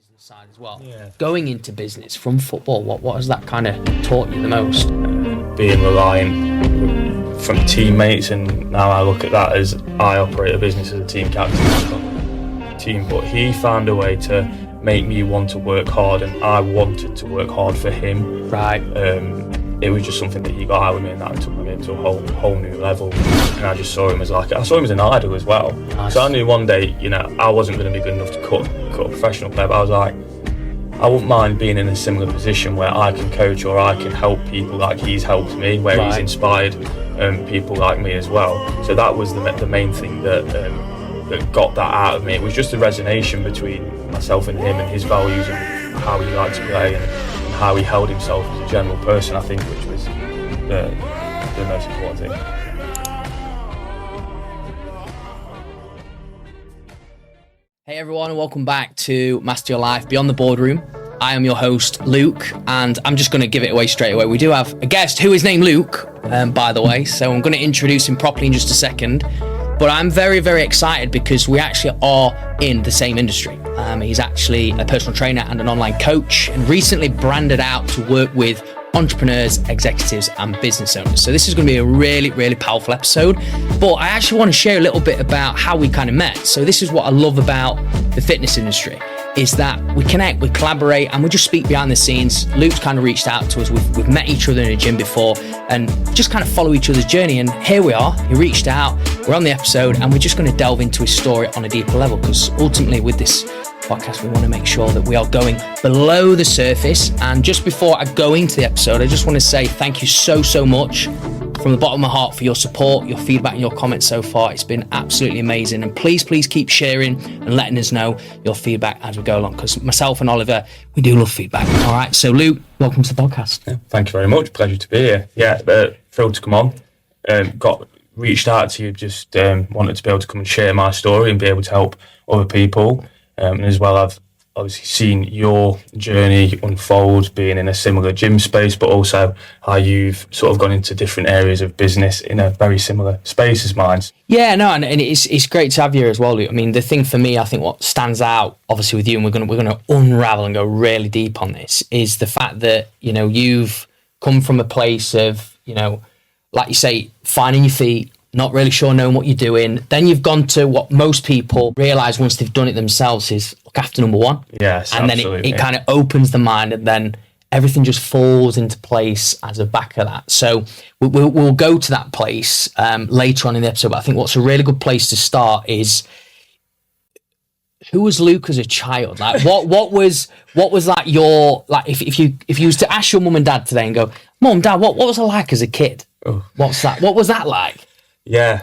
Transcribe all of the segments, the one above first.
business side as well. Yeah. Going into business from football, what has that kind of taught you the most? Being reliant from teammates, and now I look at that as I operate a business as a team captain. But he found a way to make me want to work hard, and I wanted to work hard for him. Right. It was just something that he got out of me, and that took me to a whole new level. And I just saw him as an idol as well. Nice. So I knew one day, I wasn't going to be good enough to cut a professional player, but I was like, I wouldn't mind being in a similar position where I can coach or I can help people like he's helped me, where he's inspired people like me as well. So that was the main thing that got that out of me. It was just a resonation between myself and him, and his values and how he liked to play and how he held himself as a general person, I think, which was the most important thing. Hey everyone, and welcome back to Master Your Life Beyond the Boardroom. I am your host, Luke, and I'm just going to give it away straight away. We do have a guest who is named Luke, by the way, so I'm going to introduce him properly in just a second. But I'm very, very excited because we actually are in the same industry. He's actually a personal trainer and an online coach, and recently branded out to work with entrepreneurs, executives, and business owners. So this is going to be a really, really powerful episode. But I actually want to share a little bit about how we kind of met. So this is what I love about the fitness industry, is that we connect, we collaborate, and we just speak behind the scenes. Luke's kind of reached out to us. We've met each other in a gym before and just kind of follow each other's journey. And here we are. He reached out. We're on the episode, and we're just going to delve into his story on a deeper level, because ultimately with this podcast, we want to make sure that we are going below the surface. And just before I go into the episode, I just want to say thank you so much from the bottom of my heart for your support, your feedback, and your comments so far. It's been absolutely amazing. And please keep sharing and letting us know your feedback as we go along, because myself and Oliver, we do love feedback. All right. So Luke, welcome to the podcast. Yeah, thank you very much. Pleasure to be here. Yeah, thrilled to come on. Reached out to you, just wanted to be able to come and share my story and be able to help other people. And as well, I've obviously seen your journey unfold, being in a similar gym space, but also how you've sort of gone into different areas of business in a very similar space as mine. Yeah, no, and it's great to have you here as well, Luke. I mean, the thing for me, I think what stands out, obviously, with you, and we're gonna unravel and go really deep on this, is the fact that you've come from a place of like you say, finding your feet, not really sure knowing what you're doing. Then you've gone to what most people realise once they've done it themselves is look after number one. Yes, and absolutely. Then it kind of opens the mind, and then everything just falls into place as a back of that. So we'll go to that place later on in the episode. But I think what's a really good place to start is, who was Luke as a child? Like what was like your, like if you was to ask your mum and dad today and go, Mum, Dad, what was I like as a kid? Oh. What was that like? Yeah,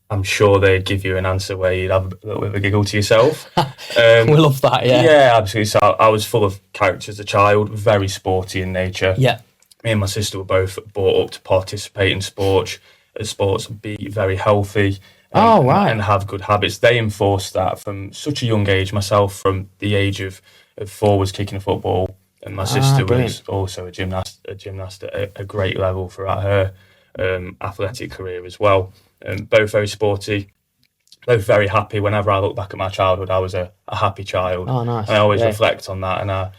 I'm sure they'd give you an answer where you'd have a little bit of a giggle to yourself. We love that, yeah. Yeah, absolutely. So I was full of character as a child, very sporty in nature. Yeah. Me and my sister were both brought up to participate in sports, be very healthy. Right. And have good habits. They enforced that from such a young age. Myself, from the age of 4, was kicking a football, and my sister was also a gymnast at a great level throughout her athletic career as well. Both very sporty, both very happy. Whenever I look back at my childhood, I was a happy child. Oh, nice. And I always reflect on that, and I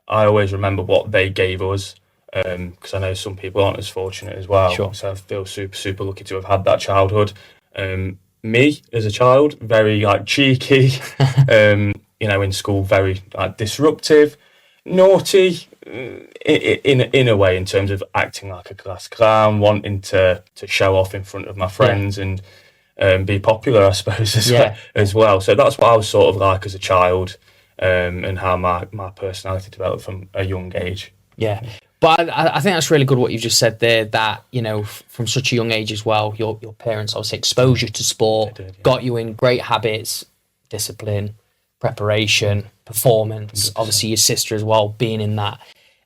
always remember what they gave us, because I know some people aren't as fortunate as well. Sure. So I feel super lucky to have had that childhood. Me as a child, very cheeky, in school, very disruptive, naughty, in a way, in terms of acting like a class clown, wanting to show off in front of my friends and be popular, I suppose, as well. So that's what I was sort of like as a child, and how my personality developed from a young age. Yeah. But I think that's really good what you've just said there, that, from such a young age as well, your parents obviously exposed you to sport, got you in great habits, discipline, preparation, performance, 100%. Obviously your sister as well being in that.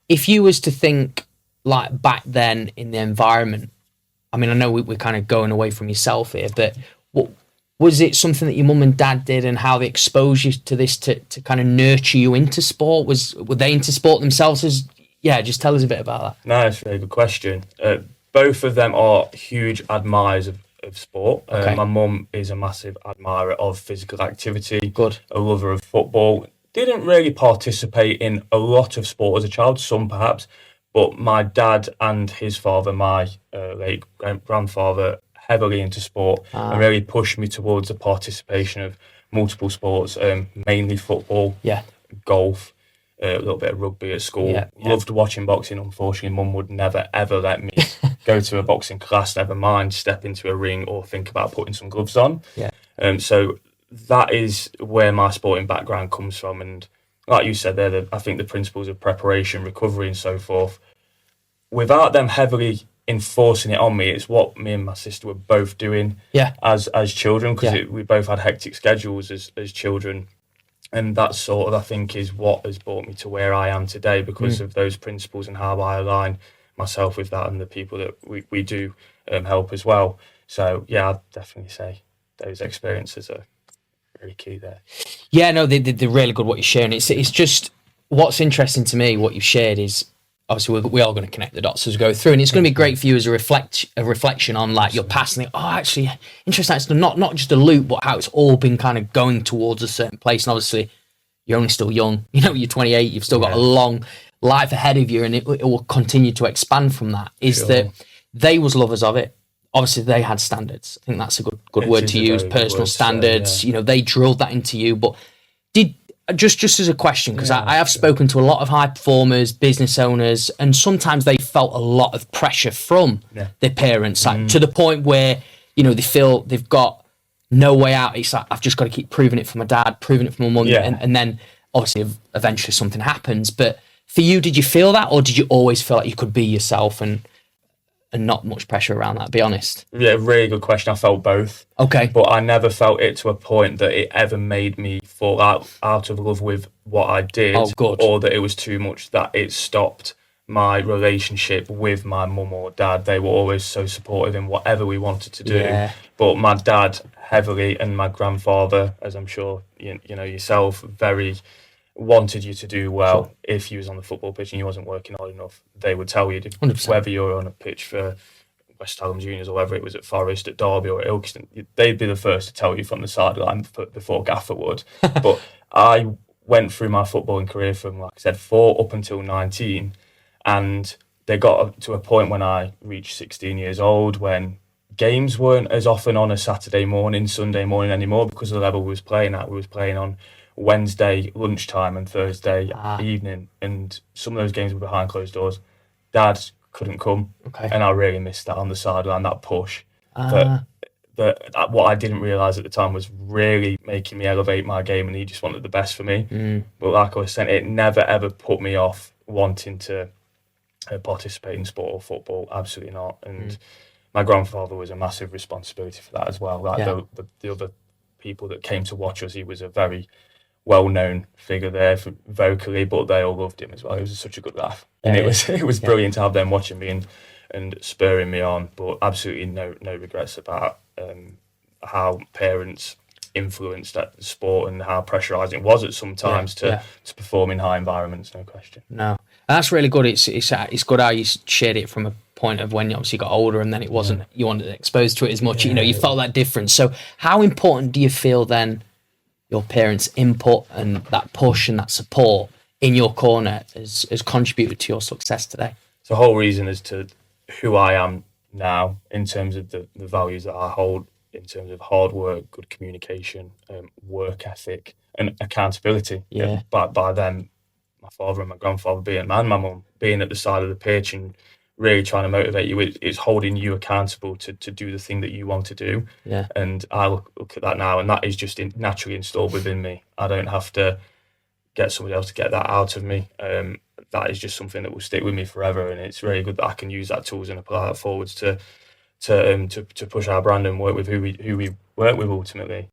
If you was to think like back then in the environment, I mean, I know we're kind of going away from yourself here, but was it something that your mum and dad did, and how they exposed you to this to kind of nurture you into sport? Were they into sport themselves? Just tell us a bit about that. No, it's a very good question. Both of them are huge admirers of sport. Okay. My mum is a massive admirer of physical activity. Good. A lover of football. didn't really participate in a lot of sport as a child, some perhaps, but my dad and his father, my late grandfather, heavily into sport and really pushed me towards the participation of multiple sports, mainly football, golf, a little bit of rugby at school. Loved watching boxing. Unfortunately, Mum would never ever let me go to a boxing class, never mind step into a ring or think about putting some gloves on. So that is where my sporting background comes from, and like you said there, I think the principles of preparation, recovery and so forth, without them heavily enforcing it on me, it's what me and my sister were both doing as children, because we both had hectic schedules as children. And that sort of, I think, is what has brought me to where I am today, because of those principles and how I align myself with that and the people that we do help as well. So, yeah, I'd definitely say those experiences are really key there. Yeah, no, they're really good what you're sharing. It's just, what's interesting to me, what you've shared is, obviously we're all going to connect the dots as we go through, and it's going to be great for you as a reflection on like your past and actually interesting. It's not just a loop, but how it's all been kind of going towards a certain place. And obviously you're only still young, you're 28, you've still got a long life ahead of you, and it will continue to expand from that. That they was lovers of it. Obviously they had standards. I think that's a good word to use, personal standards. They drilled that into you. But did, just as a question, because I have spoken to a lot of high performers, business owners, and sometimes they felt a lot of pressure from their parents, like, to the point where, they feel they've got no way out. It's like, I've just got to keep proving it for my dad, proving it for my mum, and then obviously eventually something happens. But for you, did you feel that, or did you always feel like you could be yourself and not much pressure around that, be honest? Yeah, really good question. I felt both. Okay. But I never felt it to a point that it ever made me fall out of love with what I did. Oh, good. Or that it was too much that it stopped my relationship with my mum or dad. They were always so supportive in whatever we wanted to do. Yeah. But my dad heavily, and my grandfather, as I'm sure you know yourself, very wanted you to do well. Sure. If you was on the football pitch and you wasn't working hard enough, they would tell you, 100%. Whether you're on a pitch for West Hallam Juniors or whether it was at Forest, at Derby or at Ilkeston, they'd be the first to tell you from the sideline before Gaffer would. But I went through my footballing career from, like I said, 4 up until 19, and they got to a point when I reached 16 years old when games weren't as often on a Saturday morning, Sunday morning anymore, because of the level we was playing at. We was playing on Wednesday lunchtime and Thursday evening, and some of those games were behind closed doors. Dad couldn't come, and I really missed that on the sideline, that push. That what I didn't realise at the time was really making me elevate my game, and he just wanted the best for me. But like I was saying, it never ever put me off wanting to participate in sport or football, absolutely not. And my grandfather was a massive responsibility for that as well. Like the other people that came to watch us, he was a very well-known figure there vocally, but they all loved him as well. He was such a good laugh, and it was brilliant to have them watching me and spurring me on. But absolutely no regrets about how parents influenced that sport and how pressurising it was at some times to perform in high environments. No question. No, that's really good. It's good how you shared it from a point of when you obviously got older, and then it wasn't you weren't exposed to it as much. You felt that difference. So how important do you feel then your parents' input and that push and that support in your corner has contributed to your success today? The whole reason as to who I am now, in terms of the values that I hold, in terms of hard work, good communication, work ethic, and accountability. By them, my father and my grandfather being, and my mum being at the side of the pitch and really trying to motivate you, it's holding you accountable to do the thing that you want to do. And I look at that now, and that is just naturally installed within me. I don't have to get somebody else to get that out of me. That is just something that will stick with me forever, and it's really good that I can use that tools and apply that forwards to push our brand and work with who we work with ultimately.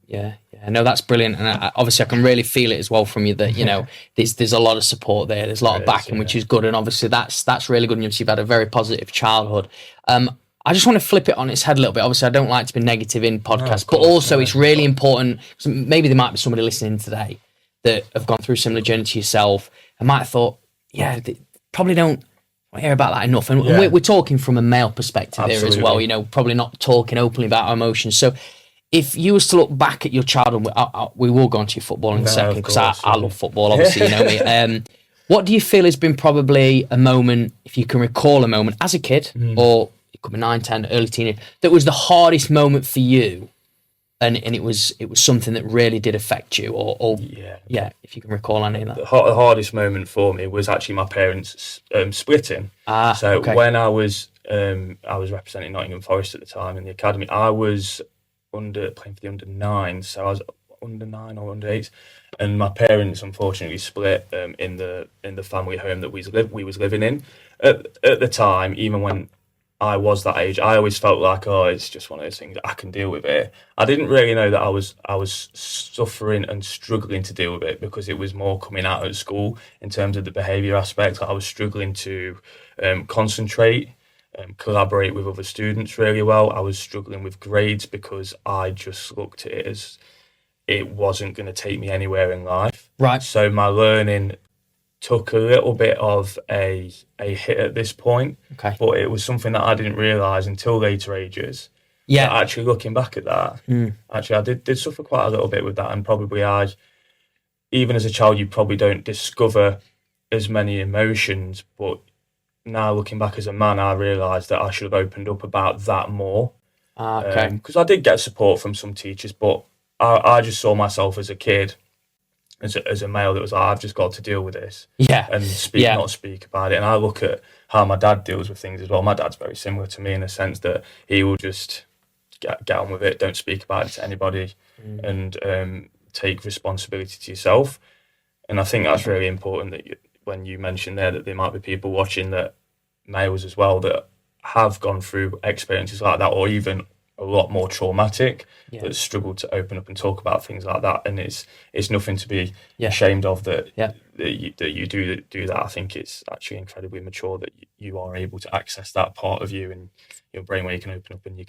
No, that's brilliant, and obviously I can really feel it as well from you that there's a lot of support there, there's a lot of backing, which is good, and obviously that's really good. And you've had a very positive childhood. I just want to flip it on its head a little bit. Obviously I don't like to be negative in podcasts, but also it's really important, maybe there might be somebody listening today that have gone through a similar journey to yourself and might have thought, they probably don't hear about that enough, and we're talking from a male perspective here as well, probably not talking openly about our emotions. So if you was to look back at your childhood, we will go on to your football in a second, because I love football, obviously, you know me. What do you feel has been probably a moment, if you can recall a moment as a kid, or it could be 9, 10, early teenage, that was the hardest moment for you, and it was something that really did affect you, or if you can recall any of that. The hardest moment for me was actually my parents splitting. When I was representing Nottingham Forest at the time in the academy, I was playing for the under 9, so I was under 9 or under 8, and my parents unfortunately split in the family home that we was living in. At the time, even when I was that age, I always felt like, it's just one of those things, I can deal with it. I didn't really know that I was suffering and struggling to deal with it, because it was more coming out at school in terms of the behaviour aspect. I was struggling to concentrate, collaborate with other students really well. I was struggling with grades because I just looked at it as it wasn't going to take me anywhere in life. Right. So my learning took a little bit of a hit at this point. Okay. But it was something that I didn't realise until later ages. Yeah. Actually, looking back at that, actually I did suffer quite a little bit with that, and probably even as a child, you probably don't discover as many emotions, but now looking back as a man, I realised that I should have opened up about that more. Okay. Because I did get support from some teachers, but I just saw myself as a kid, as a male, that was like, I've just got to deal with this. Yeah. And not speak about it. And I look at how my dad deals with things as well. My dad's very similar to me in the sense that he will just get on with it, don't speak about it to anybody, and take responsibility to yourself. And I think that's really important, that when you mentioned there that there might be people watching, that males as well, that have gone through experiences like that, or even a lot more traumatic, that struggle to open up and talk about things like that. And it's nothing to be ashamed of that you do that. I think it's actually incredibly mature that you are able to access that part of you and your brain, where you can open up and you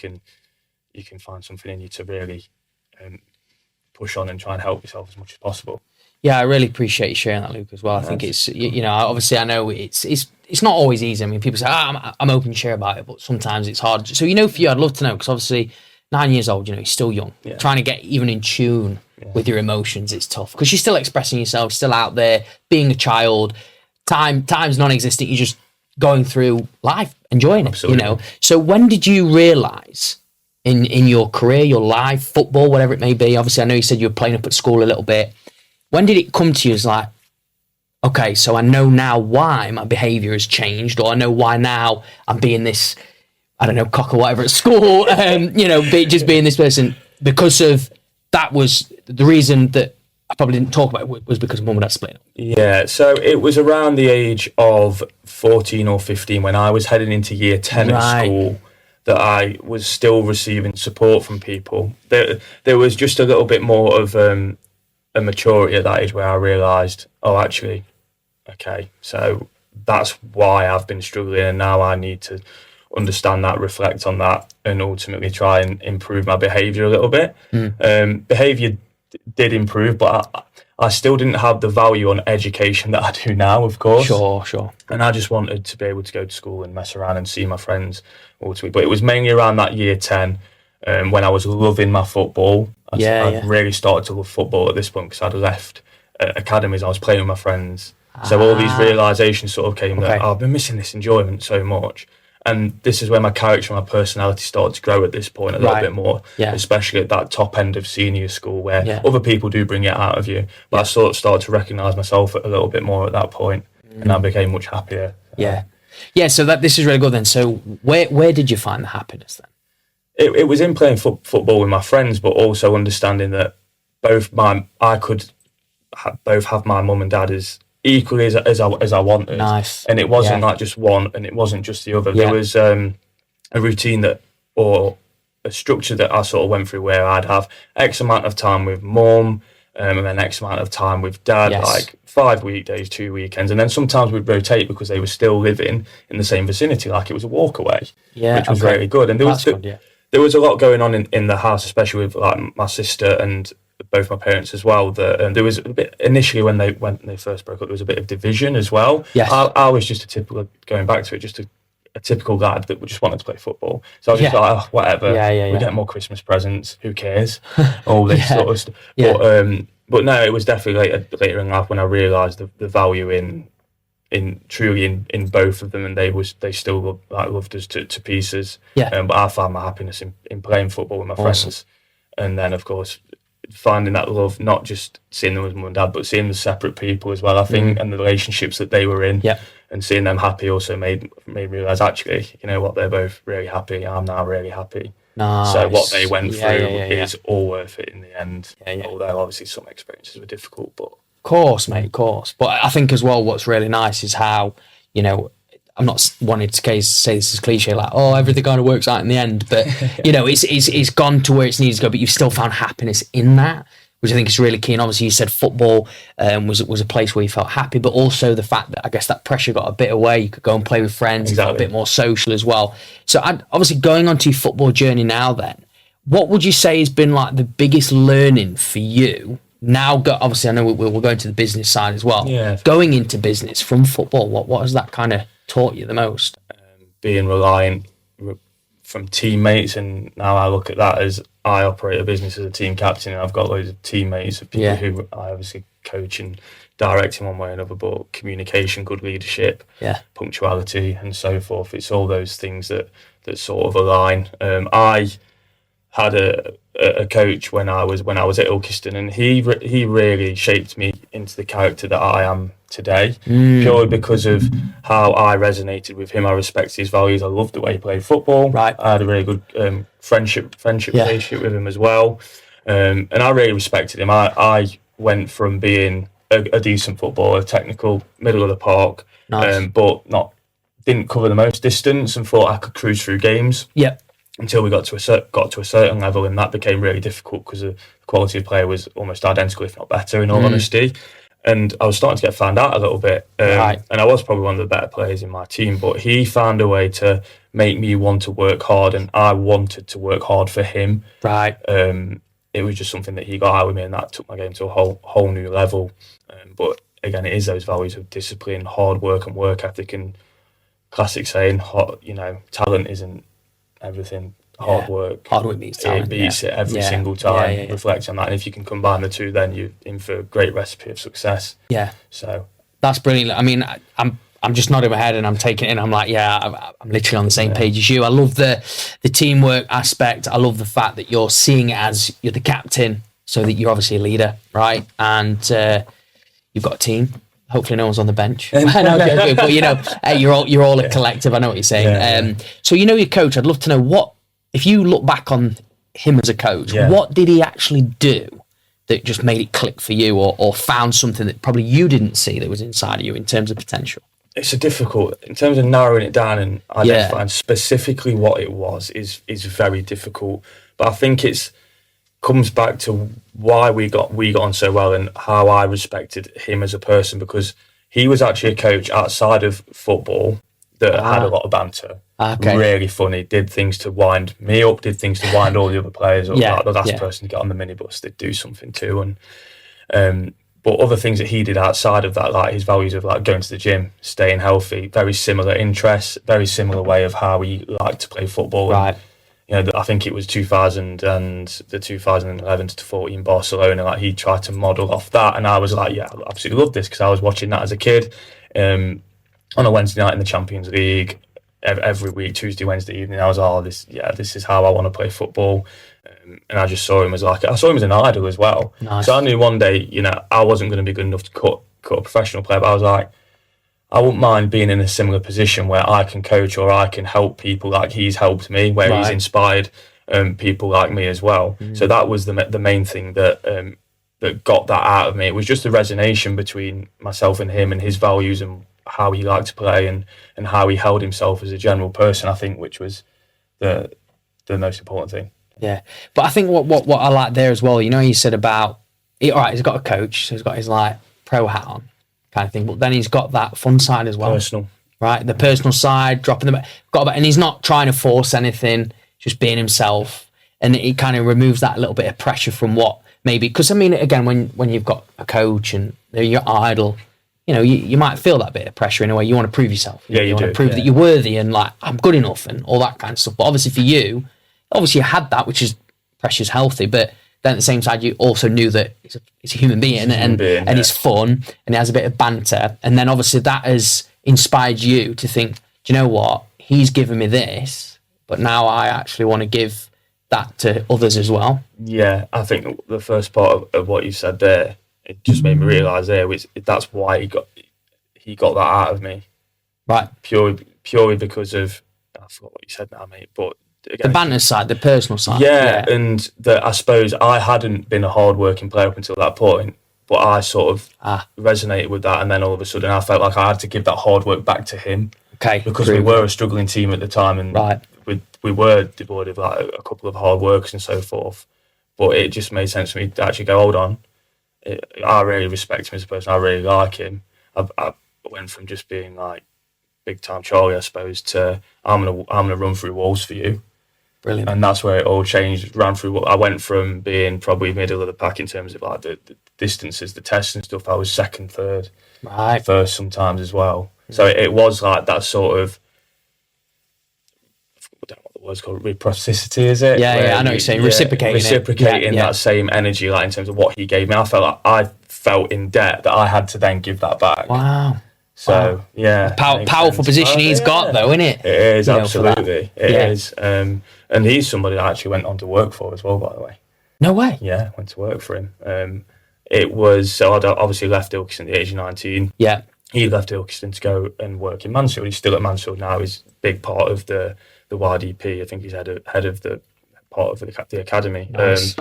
can find something in you to really push on and try and help yourself as much as possible. Yeah, I really appreciate you sharing that, Luke, as well. I think it's, obviously I know it's not always easy. I mean, people say, I'm open to share about it, but sometimes it's hard. So, for you, I'd love to know, because obviously 9 years old, you're still young. Yeah. Trying to get even in tune with your emotions, it's tough, because you're still expressing yourself, still out there, being a child. Time's non-existent. You're just going through life, enjoying it, Absolutely. So when did you realise in your career, your life, football, whatever it may be, obviously I know you said you were playing up at school a little bit, when did it come to you as like, okay, so I know now why my behaviour has changed, or I know why now I'm being this, I don't know, cock or whatever at school, just being this person, because of that was the reason that I probably didn't talk about it, was because mum and dad split up. Yeah, so it was around the age of 14 or 15 when I was heading into year 10 at school that I was still receiving support from people. There was just a little bit more of a maturity at that age, where I realised, actually, okay, so that's why I've been struggling, and now I need to understand that, reflect on that, and ultimately try and improve my behaviour a little bit. Behaviour did improve, but I still didn't have the value on education that I do now, of course. Sure. And I just wanted to be able to go to school and mess around and see my friends ultimately. But it was mainly around that year 10 when I was loving my football. I really started to love football at this point, because I'd left academies, I was playing with my friends. So all these realisations sort of came that I've been missing this enjoyment so much. And this is where my character and my personality started to grow at this point a little bit more, especially at that top end of senior school, where other people do bring it out of you. But I sort of started to recognise myself a little bit more at that point, and I became much happier. So this is really good then. So where did you find the happiness then? It was in playing football with my friends, but also understanding that I could both have my mum and dad as equally as I wanted. Nice. And it wasn't like just one, and it wasn't just the other. There was a routine or a structure that I sort of went through, where I'd have X amount of time with mum, and then X amount of time with dad, like 5 weekdays, 2 weekends, and then sometimes we'd rotate because they were still living in the same vicinity, like it was a walk away, which was really good. And there was a lot going on in the house, especially with like my sister and both my parents as well. That there was a bit initially when they first broke up, there was a bit of division as well. Yes. I was just a typical, going back to it, just a typical lad that just wanted to play football. So I was just like, oh, whatever. We get more Christmas presents. Who cares? All this sort of stuff. But no, it was definitely later in life when I realised the value in both of them, and they still loved us to pieces. But I found my happiness in playing football with my friends, and then of course finding that love, not just seeing them as mum and dad, but seeing the separate people as well. I think, and the relationships that they were in, and seeing them happy also made me realise, actually, you know what, they're both really happy. I'm now really happy. Nice. So what they went through is all worth it in the end. Although obviously some experiences were difficult, but. Of course, mate, of course. But I think as well, what's really nice is how, you know, I'm not wanting to say this is cliche, like, oh, everything kind of works out in the end, but you know, it's gone to where it's needs to go, but you've still found happiness in that, which I think is really key. And obviously you said football was a place where you felt happy, but also the fact that I guess that pressure got a bit away. You could go and play with friends, exactly. You felt a bit more social as well. So obviously going on to your football journey now then, what would you say has been like the biggest learning for you? Now, obviously I know we're going to the business side as well. Yeah. Going into business from football, what has that kind of taught you the most? Being reliant from teammates, and now I look at that as I operate a business as a team captain, and I've got loads of teammates of people who I obviously coach and direct in one way or another, but communication, good leadership, punctuality and so forth, it's all those things that sort of align. I had a coach when I was at Ilkeston, and he really shaped me into the character that I am today, purely because of how I resonated with him. I respected his values. I loved the way he played football. Right. I had a really good friendship relationship with him as well, and I really respected him. I went from being a decent footballer, technical, middle of the park, but didn't cover the most distance, and thought I could cruise through games. Until we got to a certain level, and that became really difficult because the quality of player was almost identical, if not better, in all honesty. And I was starting to get found out a little bit, and I was probably one of the better players in my team. But he found a way to make me want to work hard, and I wanted to work hard for him. Right. It was just something that he got out with me, and that took my game to a whole new level. But again, it is those values of discipline, hard work, and work ethic. And classic saying, talent isn't everything. Hard work beats talent. It beats it every single time. Reflect on that, and if you can combine the two, then you're in for a great recipe of success. So that's brilliant. I mean, I'm just nodding my head and I'm taking it in. I'm like, I'm literally on the same page as you. I love the teamwork aspect. I love the fact that you're seeing it as you're the captain, so that you're obviously a leader, right? And you've got a team. Hopefully no one's on the bench. But you're all a collective. I know what you're saying. So you know your coach. I'd love to know if you look back on him as a coach, what did he actually do that just made it click for you, or found something that probably you didn't see that was inside of you in terms of potential? It's difficult in terms of narrowing it down and identifying specifically what it was is very difficult. But I think it's comes back to why we got on so well, and how I respected him as a person, because he was actually a coach outside of football that had a lot of banter. Really funny, did things to wind me up, did things to wind all the other players up. Like the last person to get on the minibus, they'd do something too. And but other things that he did outside of that, like his values of like going to the gym, staying healthy, very similar interests, very similar way of how he liked to play football. Right. And, I think it was 2000 and the 2011 to 14 Barcelona, like he tried to model off that, and I was like, I absolutely love this, because I was watching that as a kid on a Wednesday night in the Champions League. Every week, Tuesday, Wednesday evening, I was this is how I want to play football, and I just saw him as an idol as well. Nice. So I knew one day, I wasn't going to be good enough to cut a professional player, but I was like, I wouldn't mind being in a similar position where I can coach, or I can help people like he's helped me, where he's inspired people like me as well. So that was the main thing that got that out of me. It was just the resonation between myself and him, and his values and how he liked to play, and how he held himself as a general person, I think, which was the most important thing. Yeah, but I think what I like there as well, you said about, he's got a coach, so he's got his like pro hat on kind of thing, but then he's got that fun side as well. Personal. Right, the personal side, dropping and he's not trying to force anything, just being himself, and it kind of removes that little bit of pressure from what maybe, because I mean, again, when you've got a coach and they're your idol, you might feel that bit of pressure in a way. You want to prove yourself. You want to prove that you're worthy and like, I'm good enough and all that kind of stuff. But obviously for you, you had that, which is pressure's healthy, but then at the same side, you also knew that it's a human being and it's fun and it has a bit of banter. And then obviously that has inspired you to think, do you know what? He's given me this, but now I actually want to give that to others as well. Yeah, I think the first part of what you said there, it just made me realise that's why he got that out of me. Right. Purely because of, I forgot what you said now, mate, but again, the banter side, the personal side. Yeah, and I suppose I hadn't been a hard-working player up until that point, but I sort of resonated with that, and then all of a sudden I felt like I had to give that hard work back to him. Okay. Because we were a struggling team at the time, and we were devoid of like a couple of hard workers and so forth. But it just made sense for me to actually go, hold on, I really respect him as a person. I really like him. I went from just being like big time Charlie, I suppose, to I'm gonna run through walls for you. Brilliant. And that's where it all changed. I went from being probably middle of the pack in terms of like the distances, the tests and stuff. I was second, third, first sometimes as well. So it was like that sort of, I don't know what the word's called, reciprocity, is it? Yeah, I know what you're saying. Reciprocating that same energy, like in terms of what he gave me. I felt like I felt in debt that I had to then give that back. Wow. So, yeah. Powerful position he's got, though, isn't it? It is, absolutely. It is. And he's somebody that I actually went on to work for as well, by the way. No way. Yeah, went to work for him. It was, so I'd obviously left Ilkeston at the age of 19. Yeah. He left Ilkeston to go and work in Mansfield. He's still at Mansfield now. He's a big part of the YDP. I think he's head of the part of the academy. Nice.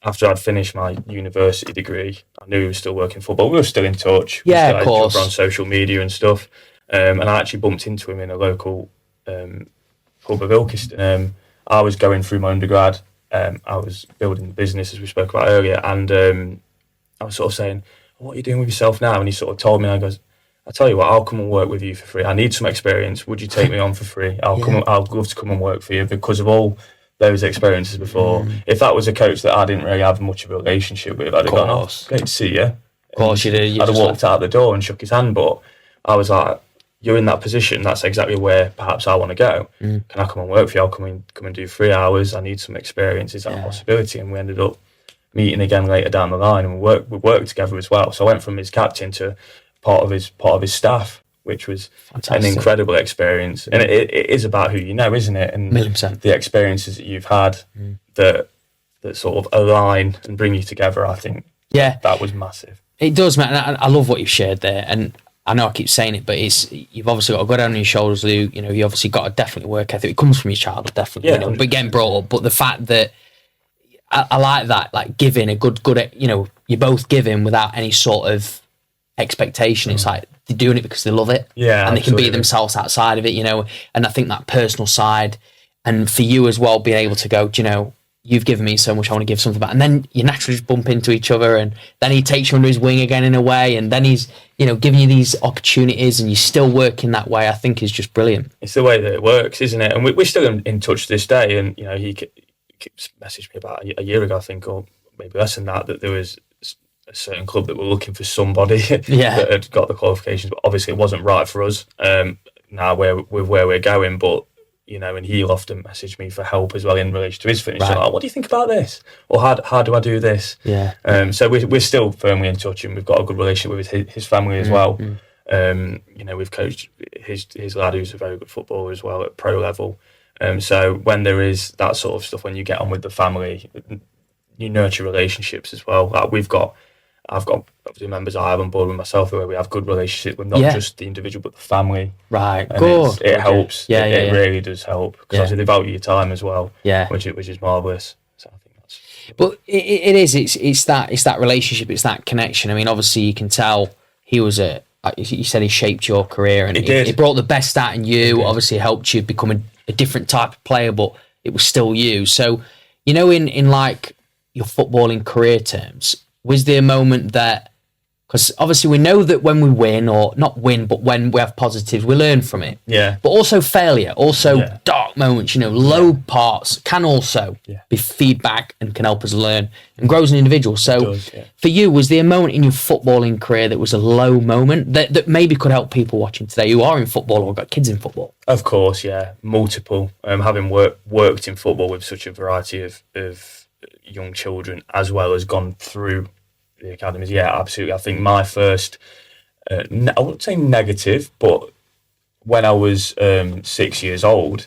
After I'd finished my university degree, I knew he was still working football. We were still in touch. Yeah, of course. On social media and stuff. And I actually bumped into him in a local pub of Ilkeston. I was going through my undergrad. I was building the business, as we spoke about earlier, and I was sort of saying, what are you doing with yourself now? And he sort of told me, I goes, I tell you what, I'll come and work with you for free. I need some experience. Would you take me on for free? I'd love to come and work for you because of all those experiences before. If that was a coach that I didn't really have much of a relationship with, I'd have gone, oh, great to see you. Of course you did. I'd have walked out the door and shook his hand, but I was like, you're in that position, that's exactly where perhaps I want to go. Can I come and work for you? I'll come and do 3 hours. I need some experience. Is that a possibility? And we ended up meeting again later down the line, and we worked together as well. So I went from his captain to part of his staff, which was an incredible experience. And it is about who you know, isn't it? And 1,000,000%. the experiences that you've had that sort of align and bring you together, I think. Yeah, that was massive. It does, man. I love what you've shared there, and I know I keep saying it, but you've obviously got a good head on your shoulders, Luke. You know, you obviously got a definitely work ethic. It comes from your childhood, definitely. Yeah, but getting brought up. But the fact that I like that, like giving a good. You're both giving without any sort of expectation. It's like they're doing it because they love it, and absolutely. They can be themselves outside of it, And I think that personal side, and for you as well, being able to go, you've given me so much, I want to give something back. And then you naturally just bump into each other, and then he takes you under his wing again in a way, and then he's, giving you these opportunities, and you're still working that way, I think is just brilliant. It's the way that it works, isn't it? And we're still in touch to this day, and, he messaged me about a year ago, I think, or maybe less than that there was a certain club that were looking for somebody that had got the qualifications, but obviously it wasn't right for us now where we're going, but and he'll often message me for help as well in relation to his fitness. Right. Like, what do you think about this? Or how do I do this? Yeah. So we're still firmly in touch, and we've got a good relationship with his family as well. We've coached his lad who's a very good footballer as well at pro level. So when there is that sort of stuff, when you get on with the family, you nurture relationships as well. Like I've got obviously members I have on board with myself where we have good relationship with not just the individual but the family. Right, and good. It helps. Yeah, it really does help because obviously they value your time as well. Yeah, which is marvelous. So I think that's. But it is. It's that relationship. It's that connection. I mean, obviously you can tell he was you said he shaped your career, and it brought the best out in you. Obviously, it helped you become a different type of player, but it was still you. So, in like your footballing career terms, was there a moment that Because obviously we know that when we win, or not win, but when we have positives, we learn from it. Yeah. But also failure, also dark moments, low parts can also be feedback and can help us learn and grow as an individual. So for you, was there a moment in your footballing career that was a low moment that maybe could help people watching today who are in football or got kids in football? Of course, yeah. Multiple. Having worked in football with such a variety of young children, as well as gone through the academies, absolutely. I think my first, I wouldn't say negative, but when I was 6 years old,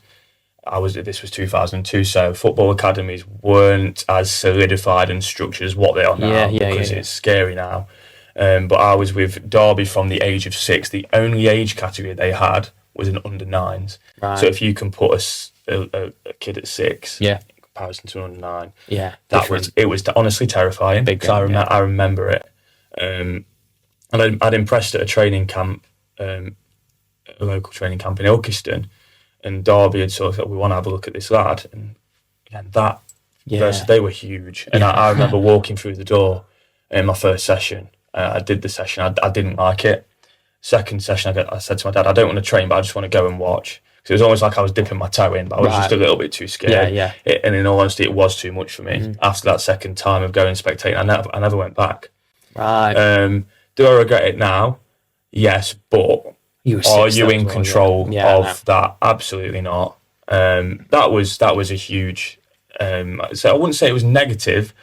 this was 2002, so football academies weren't as solidified and structured as what they are now, because it's scary now. But I was with Derby from the age of 6. The only age category they had was an under 9s. Right. So if you can put a kid at 6, in comparison to an under 9, it was honestly terrifying. Because I remember it, and I'd impressed at a training camp, a local training camp in Ilkeston, and Derby had sort of thought, we want to have a look at this lad, and again first, they were huge, and I remember walking through the door in my first session. I did the session. I didn't like it. Second session, I said to my dad, I don't want to train, but I just want to go and watch. Because it was almost like I was dipping my toe in, but I was just a little bit too scared. And in all honesty, it was too much for me. After that second time of going spectating, I never went back. Right. Do I regret it now? Yes, but are you in control of that? Absolutely not. That was a huge. So I wouldn't say it was negative.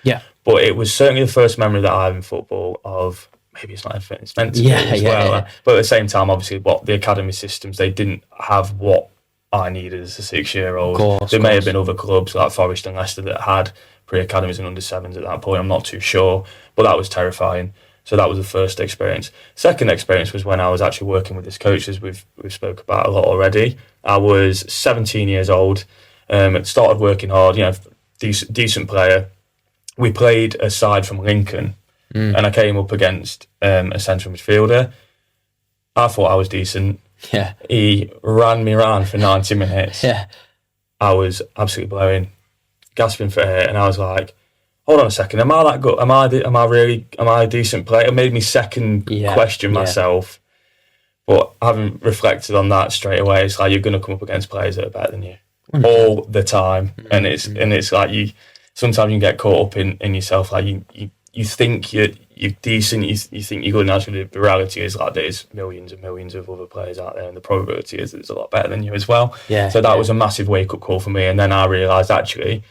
But it was certainly the first memory that I have in football of maybe it's not it's meant to be as well. But at the same time, obviously, what the academy systems, they didn't have what I needed as a 6-year-old. There may have been other clubs like Forest and Leicester that had pre-academies and under-7s at that point. I'm not too sure, but that was terrifying. So that was the first experience. Second experience was when I was actually working with this coach, as we've spoke about a lot already. I was 17 years old, started working hard, decent player. We played a side from Lincoln, and I came up against a central midfielder. I thought I was decent. He ran me around for 90 minutes. I was absolutely blowing, gasping for air, and I was like, hold on a second, am I that good? Am I a decent player? It made me second question myself. But having reflected on that straight away, it's like you're going to come up against players that are better than you all the time, and it's like you. Sometimes you can get caught up in yourself, like you think you're decent, you think you're good, and actually the reality is like there's millions and millions of other players out there, and the probability is there's a lot better than you as well. So that was a massive wake-up call for me, and then I realised actually,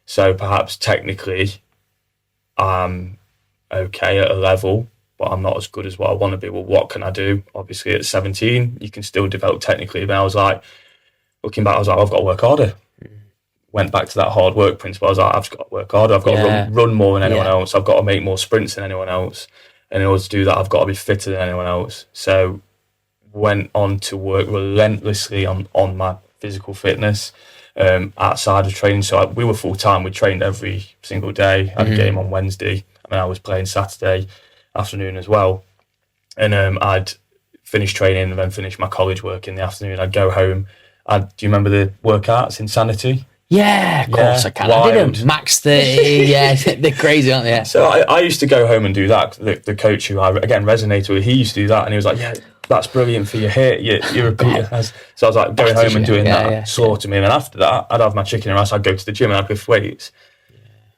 so perhaps technically I'm okay at a level, but I'm not as good as what I want to be. Well, what can I do? Obviously at 17, you can still develop technically, but I was like, looking back, I was like, I've got to work harder. Went back to that hard work principle. I was like, I've just got to work harder. I've got to run more than anyone else. I've got to make more sprints than anyone else. And in order to do that, I've got to be fitter than anyone else. So went on to work relentlessly on my physical fitness outside of training. So we were full-time. We trained every single day. Had a game on Wednesday. I was playing Saturday afternoon as well. And I'd finish training and then finish my college work in the afternoon. I'd go home. Do you remember the workouts, Insanity? Yeah, of course I can. Wild. I did them. Max 30, they're crazy, aren't they? So I used to go home and do that. The coach who I, again, resonated with, he used to do that, and he was like, yeah, that's brilliant for your hit, your repeat. So I was like going home and doing that, slaughtered me. And then after that, I'd have my chicken and rice, I'd go to the gym and I'd lift weights.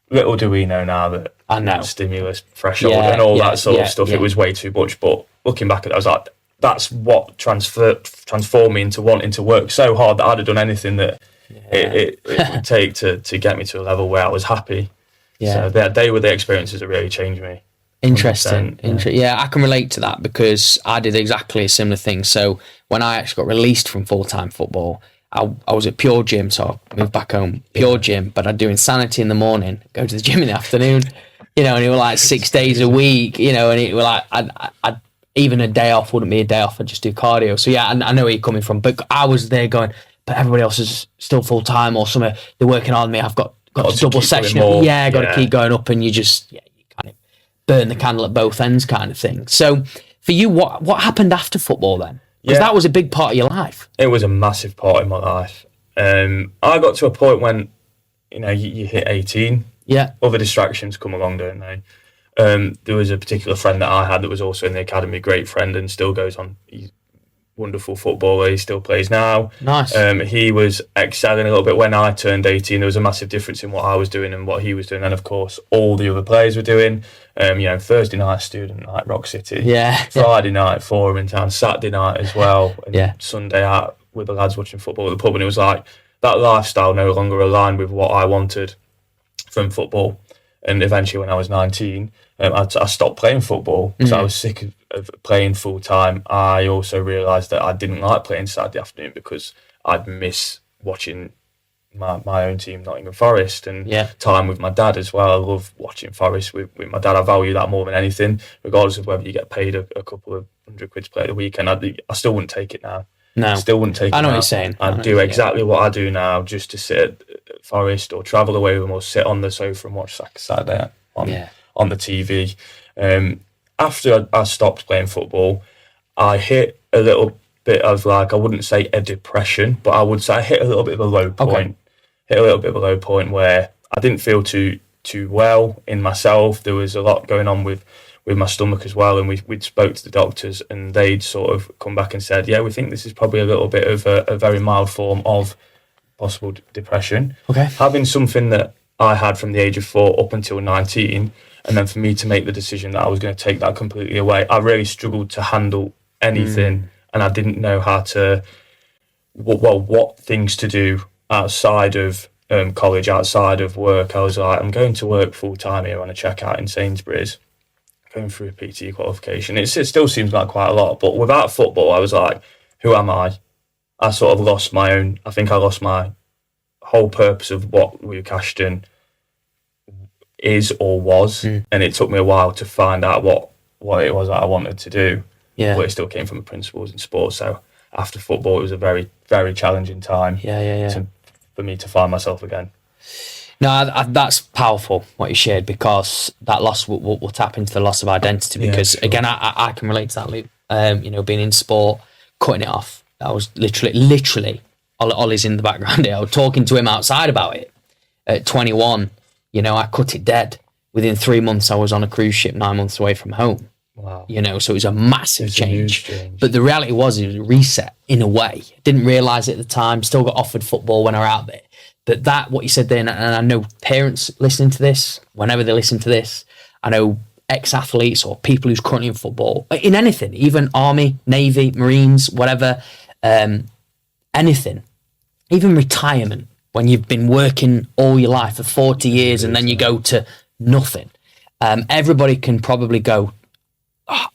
Little do we know now that stimulus threshold and all that sort of stuff, it was way too much. But looking back at it, I was like, that's what transformed me into wanting to work so hard that I'd have done anything that it would take to get me to a level where I was happy. So they were the experiences that really changed me. Interesting. I can relate to that because I did exactly a similar thing. So when I actually got released from full-time football, I was at Pure Gym, so I moved back home, Pure Gym, but I'd do Insanity in the morning, go to the gym in the afternoon, and it was like 6 days a week, and it was like, I'd even a day off wouldn't be a day off, I'd just do cardio. So I know where you're coming from, but I was there going, but everybody else is still full-time or something, they're working on me, I've got to double session, got to keep going up, and you just, you kind of burn the candle at both ends kind of thing. So for you, what happened after football then? Because that was a big part of your life. It was a massive part of my life. I got to a point when, you hit 18. Other distractions come along, don't they? there was a particular friend that I had that was also in the academy, great friend, and still goes on. He's wonderful footballer. He still plays now. Nice. He was excelling a little bit when I turned 18. There was a massive difference in what I was doing and what he was doing, and of course all the other players were doing. Thursday night student night, Rock City. Yeah. Friday night Forum in town. Saturday night as well. And Yeah. Sunday out with the lads watching football at the pub, and it was like that lifestyle no longer aligned with what I wanted from football. And eventually, when I was 19, I stopped playing football because I was sick of playing full time. I also realised that I didn't like playing Saturday afternoon because I'd miss watching my own team, Nottingham Forest, and time with my dad as well. I love watching Forest with my dad. I value that more than anything, regardless of whether you get paid a couple of £100 to play at the weekend. I still wouldn't take it now. No, still wouldn't take it. I know now. what you're saying. I'd do exactly what I do now, just to sit at Forest or travel away with them or sit on the sofa and watch Saturday on the TV. After I stopped playing football, I hit a little bit of I wouldn't say a depression, but I would say I hit a little bit of a low point. Okay. Hit a little bit of a low point where I didn't feel too well in myself. There was a lot going on with my stomach as well, and we'd spoke to the doctors, and they'd sort of come back and said, yeah, we think this is probably a little bit of a very mild form of possible depression. Okay. Having something that I had from the age of 4 up until 19, and then for me to make the decision that I was going to take that completely away, I really struggled to handle anything, and I didn't know how to, what things to do outside of college, outside of work. I was like, I'm going to work full time here on a checkout in Sainsbury's, going through a PT qualification. It still seems like quite a lot, but without football, I was like, who am I? I sort of lost I think I lost my whole purpose of what Luke Ashton is or was, and it took me a while to find out what it was that I wanted to do. Yeah. But it still came from the principles in sports. So after football, it was a very, very challenging time. For me to find myself again. No, that's powerful what you shared, because that loss will tap into the loss of identity. Because again, I can relate to that, Luke. Being in sport, cutting it off. I was literally, Ollie's in the background here. I was talking to him outside about it. At 21, I cut it dead. Within 3 months, I was on a cruise ship 9 months away from home. Wow. So it was a massive change. A huge change. But the reality was it was a reset in a way. Didn't realise it at the time. Still got offered football when I was out there. But that, what you said there, and I know parents listening to this, whenever they listen to this, I know ex-athletes or people who's currently in football, in anything, even Army, Navy, Marines, whatever, anything, even retirement, when you've been working all your life for 40 years and then you go to nothing. Everybody can probably go,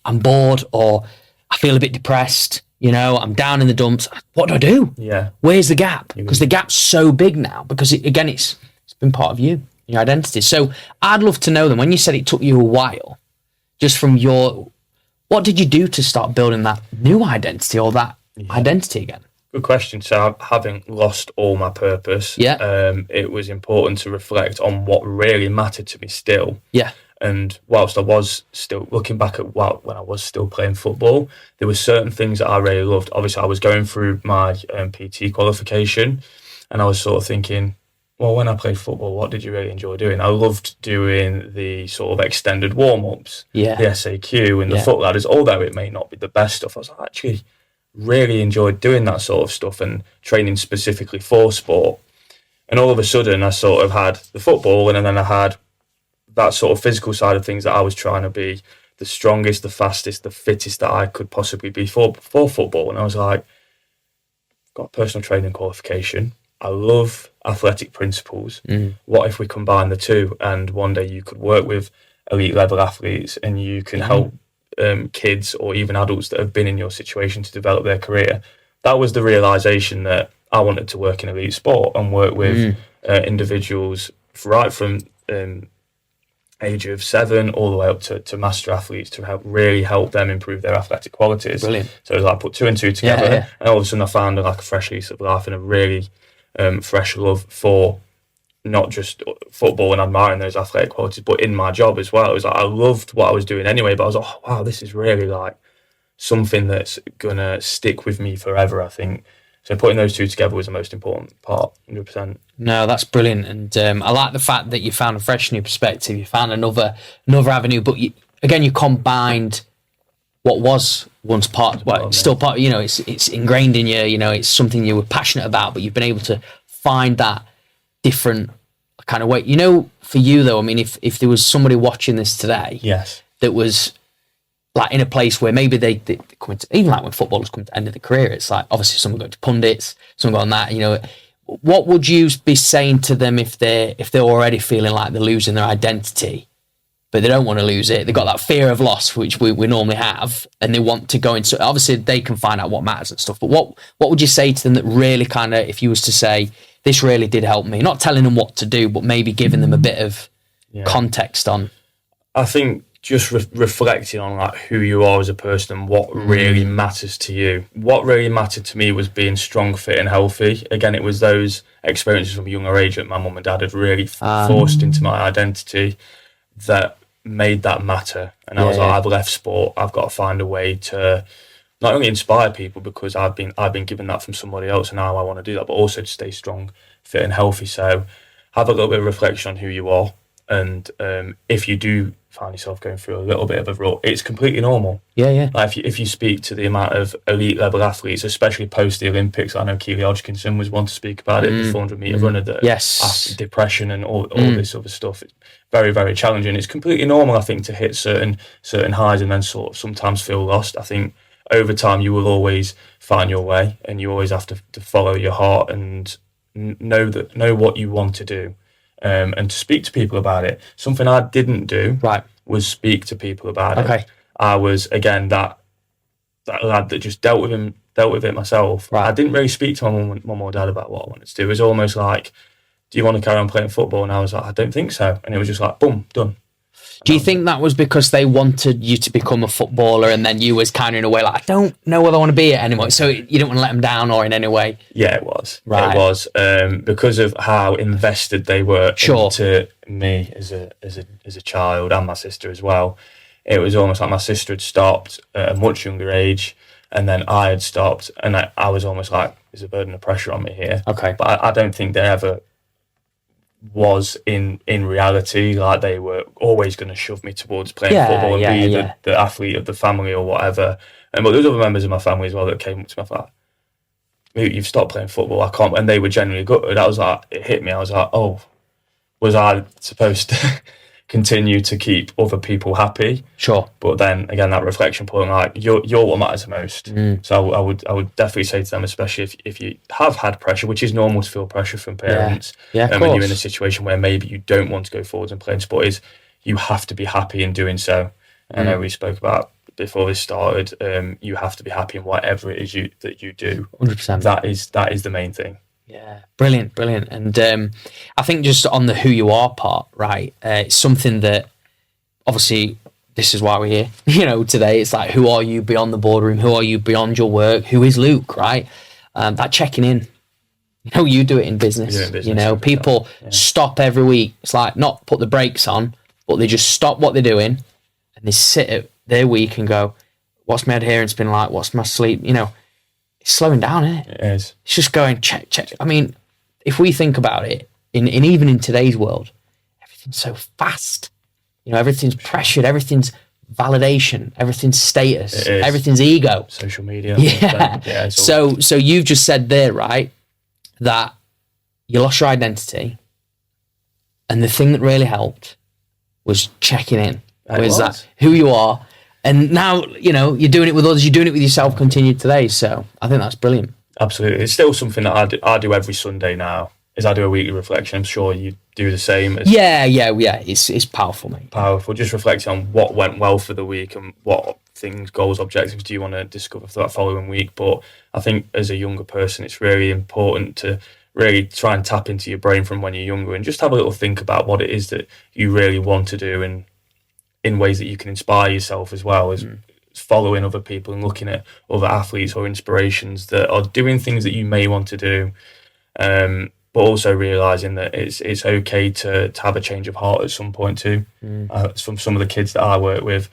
I'm bored, or I feel a bit depressed, I'm down in the dumps. What do I do? Yeah. Where's the gap? Because the gap's so big now, because it's been part of you, your identity. So I'd love to know then, when you said it took you a while, just from what did you do to start building that new identity, or that identity again? Good question. So having lost all my purpose, it was important to reflect on what really mattered to me still. Yeah. And whilst I was still looking back at when I was still playing football, there were certain things that I really loved. Obviously, I was going through my PT qualification, and I was sort of thinking, well, when I played football, what did you really enjoy doing? I loved doing the sort of extended warm-ups, the SAQ and the foot ladders, although it may not be the best stuff. I was like, actually really enjoyed doing that sort of stuff and training specifically for sport. And all of a sudden, I sort of had the football, and then I had that sort of physical side of things, that I was trying to be the strongest, the fastest, the fittest that I could possibly be for football. And I was like, got a personal training qualification. I love athletic principles. What if we combine the two, and one day you could work with elite level athletes and you can help kids or even adults that have been in your situation to develop their career? That was the realization, that I wanted to work in elite sport and work with individuals right from age of 7 all the way up to master athletes, to help them improve their athletic qualities. Brilliant. So it was like, put 2 and 2 together, and all of a sudden I found a fresh lease of life and a really fresh love for not just football and admiring those athletic qualities, but in my job as well. It was like, I loved what I was doing anyway, but I was like, oh, wow, this is really like something that's gonna stick with me forever, I think. So putting those two together was the most important part, 100%. No, that's brilliant, and I like the fact that you found a fresh new perspective. You found another avenue, but you combined what was once part, well, still part. You know, it's ingrained in you. You know, it's something you were passionate about, but you've been able to find that different kind of way. You know, for you though, I mean, if there was somebody watching this today, yes, that was like in a place where maybe they come into, even like when footballers come to the end of the career, it's like obviously some go to pundits, some go on that. You know, what would you be saying to them if they're already feeling like they're losing their identity, but they don't want to lose it? They've got that fear of loss, which we normally have, and they want to go into. Obviously, they can find out what matters and stuff. But what would you say to them that really kind of, if you was to say, this really did help me? Not telling them what to do, but maybe giving them a bit of context on. I think just reflecting on like who you are as a person and what really matters to you. What really mattered to me was being strong, fit and healthy. Again, it was those experiences from a younger age that my mum and dad had really forced into my identity that made that matter. And I was like, I've left sport, I've got to find a way to not only inspire people, because I've been given that from somebody else and now I want to do that, but also to stay strong, fit and healthy. So have a little bit of reflection on who you are. And if you do find yourself going through a little bit of a rut, it's completely normal. Yeah. Like if you speak to the amount of elite level athletes, especially post the Olympics, I know Keely Hodgkinson was one to speak about it, the 400 metre runner, that after depression and all this other stuff, it's very, very challenging. It's completely normal, I think, to hit certain highs and then sort of sometimes feel lost. I think over time you will always find your way, and you always have to follow your heart and know what you want to do. And to speak to people about it. Something I didn't do was speak to people about it. I was, again, that lad that just dealt with it myself. I didn't really speak to my mum or dad about what I wanted to do. It was almost like, do you want to carry on playing football? And I was like, I don't think so. And it was just like, boom, done. Do you think that was because they wanted you to become a footballer and then you was kind of in a way like, I don't know whether I want to be it anymore, so you didn't want to let them down or in any way? Yeah, it was. Right. It was because of how invested they were into me as a child, and my sister as well. It was almost like my sister had stopped at a much younger age, and then I had stopped, and I was almost like, there's a burden of pressure on me here. Okay. But I don't think they ever was in reality like they were always going to shove me towards playing football and be the athlete of the family or whatever. But there was other members of my family as well that came up to me like, you've stopped playing football, I can't. And they were generally gutted. I was like, it hit me. I was like, oh, was I supposed to continue to keep other people happy? Sure. But then again, that reflection point, like, you're what matters the most. So I would definitely say to them, especially if you have had pressure, which is normal to feel pressure from parents, when you're in a situation where maybe you don't want to go forwards and play in sport, is you have to be happy in doing so. I know we spoke about before this started, you have to be happy in whatever it is that you do. 100%. That is the main thing. Yeah, brilliant. And I think just on the who you are part, right, it's something that obviously this is why we're here, today. It's like, who are you beyond the boardroom? Who are you beyond your work? Who is Luke, right? That checking in, you do it in business. People stop every week. It's like, not put the brakes on, but they just stop what they're doing and they sit at their week and go, what's my adherence been like? What's my sleep? It's slowing down, isn't it? It is. It's just going check. I mean, if we think about it, in even in today's world, everything's so fast. Everything's pressured, everything's validation, everything's status, everything's ego. Social media. Yeah. So you've just said there, right, that you lost your identity, and the thing that really helped was checking in. Was that who you are? And now, you're doing it with others, you're doing it with yourself, continued today. So I think that's brilliant. Absolutely. It's still something that I do every Sunday now, is I do a weekly reflection. I'm sure you do the same. Yeah. It's powerful, mate. Powerful. Just reflecting on what went well for the week and what things, goals, objectives do you want to discover for that following week. But I think as a younger person, it's really important to really try and tap into your brain from when you're younger and just have a little think about what it is that you really want to do, and in ways that you can inspire yourself as well, as following other people and looking at other athletes or inspirations that are doing things that you may want to do, but also realising that it's okay to have a change of heart at some point too. From some of the kids that I work with,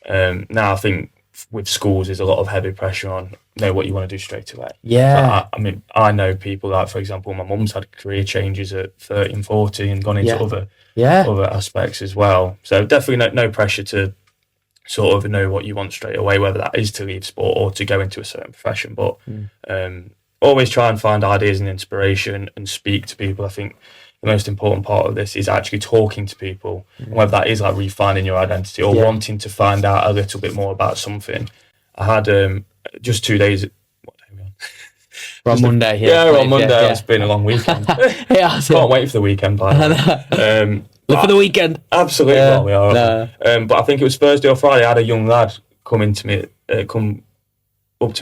now I think with schools, there's a lot of heavy pressure on know what you want to do straight away. Yeah. I mean, I know people like, for example, my mum's had career changes at 30 and 40 and gone into other aspects as well. So definitely no pressure to sort of know what you want straight away, whether that is to leave sport or to go into a certain profession. But always try and find ideas and inspiration and speak to people. I think the most important part of this is actually talking to people, and whether that is like refining your identity or wanting to find out a little bit more about something. I had just 2 days. What day are we on? We're on Monday. We're on Monday. It's been a long weekend. Can't wait for the weekend. Look for the weekend. Absolutely, well, we are. But I think it was Thursday or Friday. I had a young lad come up to me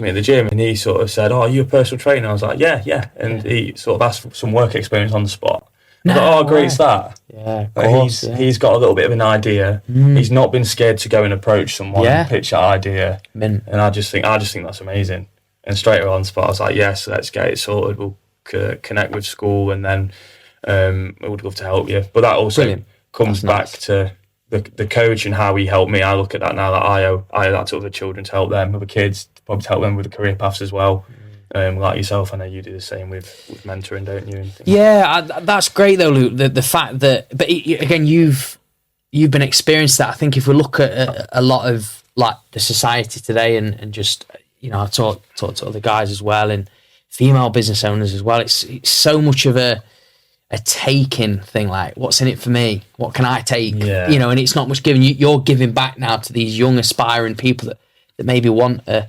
at the gym, and he sort of said, "Oh, are you a personal trainer?" I was like, "Yeah." And he sort of asked for some work experience on the spot. I thought, great's that. Yeah, of course, he's got a little bit of an idea. He's not been scared to go and approach someone and pitch that idea. And I just think that's amazing. And straight away on the spot, I was like, yes, let's get it sorted. We'll connect with school, and then I would love to help you. But that also comes back to the coach and how he helped me. I look at that now that I owe that to other children to help them, other kids, probably to help them with the career paths as well. Like yourself, I know you do the same with mentoring, don't you? That's great though, Luke. The fact that, but again, you've been experienced that. I think if we look at a lot of like the society today, and just I talk to other guys as well, and female business owners as well. It's so much of a taking thing. Like, what's in it for me? What can I take? And it's not much giving. You're giving back now to these young aspiring people that maybe want their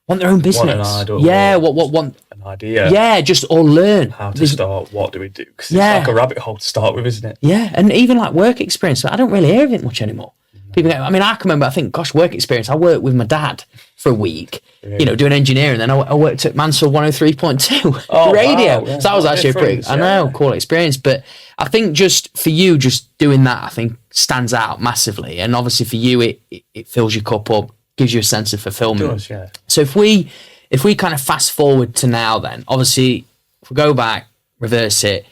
own business. Want an idea. Yeah, just or learn how to start. What do we do? Because it's like a rabbit hole to start with, isn't it? Yeah, and even like work experience. I don't really hear of it much anymore. People I can remember. I think, gosh, work experience. I worked with my dad for a week. Really? Doing engineering. Then I worked at Mansfield 103.2 radio. Wow. Yeah, so that was actually a pretty. I know, cool experience. But I think just for you, just doing that, I think stands out massively. And obviously for you, it fills your cup up. Gives you a sense of fulfillment. It does, yeah. So if we kind of fast forward to now, then obviously if we go back, reverse it,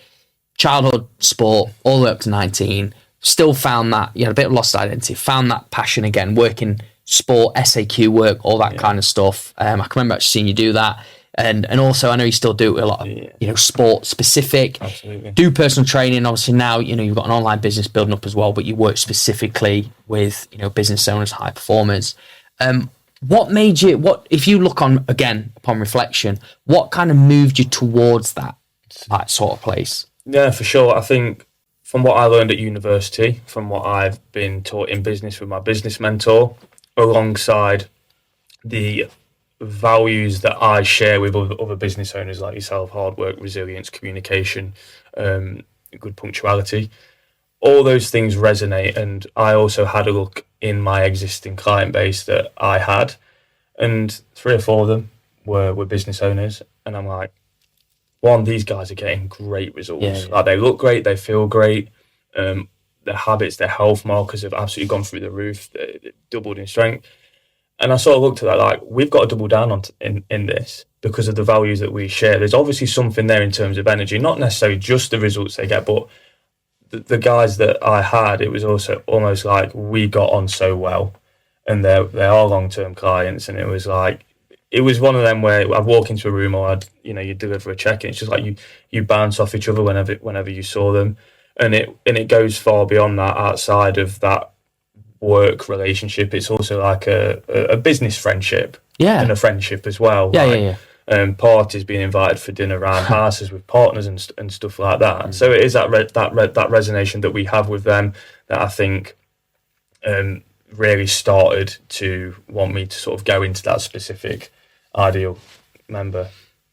childhood sport all the way up to 19, still found that you had a bit of lost identity, found that passion again, working sport, SAQ work, all that kind of stuff. I can remember actually seeing you do that, and also I know you still do a lot of sport specific. Absolutely. Do personal training. Obviously now you've got an online business building up as well, but you work specifically with business owners, high performers. What made you, if you look on, again, upon reflection, what kind of moved you towards that sort of place? Yeah, for sure. I think from what I learned at university, from what I've been taught in business with my business mentor, alongside the values that I share with other business owners like yourself, hard work, resilience, communication, good punctuality, all those things resonate. And I also had a look in my existing client base that I had, and 3 or 4 of them were business owners, and I'm like, one, these guys are getting great results. Like, they look great, they feel great, their habits, their health markers have absolutely gone through the roof, they're doubled in strength. And I sort of looked at that like, we've got to double down in this because of the values that we share. There's obviously something there in terms of energy, not necessarily just the results they get, but the guys that I had, it was also almost like we got on so well, and they are long-term clients, and it was one of them where I'd walk into a room or you deliver a check, and it's just like you bounce off each other whenever you saw them, and it goes far beyond that. Outside of that work relationship, it's also like a business friendship, and a friendship as well. Parties, being invited for dinner around houses with partners and stuff like that. So it is that resonation that we have with them that I think really started to want me to sort of go into that specific ideal member.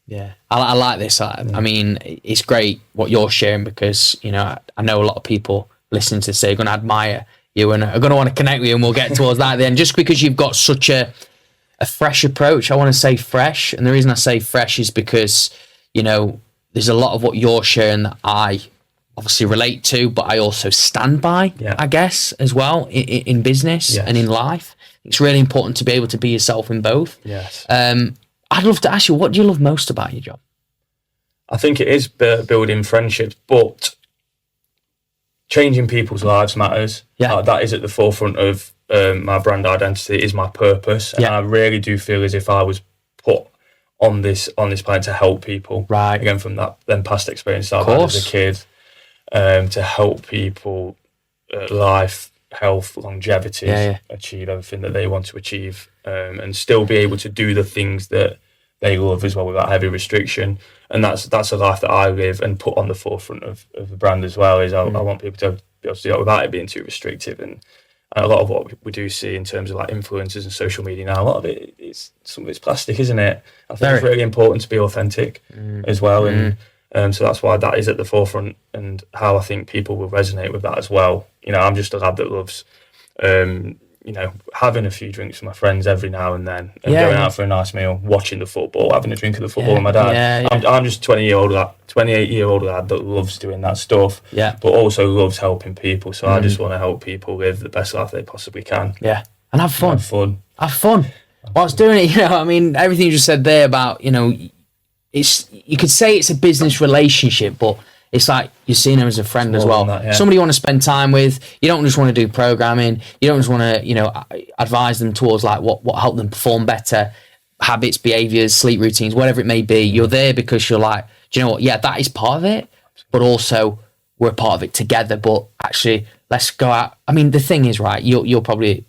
Yeah, I like this. I mean, it's great what you're sharing, because I know a lot of people listening to this are going to admire you and are going to want to connect with you, and we'll get towards that then. Just because you've got such a fresh approach. I want to say fresh, and the reason I say fresh is because there's a lot of what you're sharing that I obviously relate to, but I also stand by, I guess, as well in business and in life. It's really important to be able to be yourself in both. Yes. I'd love to ask you, what do you love most about your job? I think it is building friendships, but changing people's lives matters. That is at the forefront of my brand identity, is my purpose. And I really do feel as if I was put on this planet to help people. Right. Again, from them past experiences I've had as a kid, to help people, life, health, longevity, achieve everything that they want to achieve, and still be able to do the things that they love as well without heavy restriction. And that's a life that I live and put on the forefront of the brand as well. Is I want people to be able to do that without it being too restrictive. And a lot of what we do see in terms of like influencers and social media now, a lot of it is some of it's plastic, isn't it? I think it's really important to be authentic as well. And so that's why that is at the forefront, and how I think people will resonate with that as well. You know, I'm just a lad that loves, you know, having a few drinks with my friends every now and then, and going out for a nice meal, watching the football, having a drink of the football with my dad. I'm just 28-year-old lad that loves doing that stuff, but also loves helping people. So I just want to help people live the best life they possibly can. Yeah, and have fun. Have fun. Whilst doing it, you know, I mean, everything you just said there about, you know, you could say it's a business relationship, but it's like you're seeing them as a friend as well. Somebody you want to spend time with. You don't just want to do programming. You don't just want to, you know, advise them towards like what help them perform better, habits, behaviours, sleep routines, whatever it may be. You're there because you're like, do you know what? Yeah, that is part of it, but also we're a part of it together. But actually, let's go out. I mean, the thing is, right, you'll probably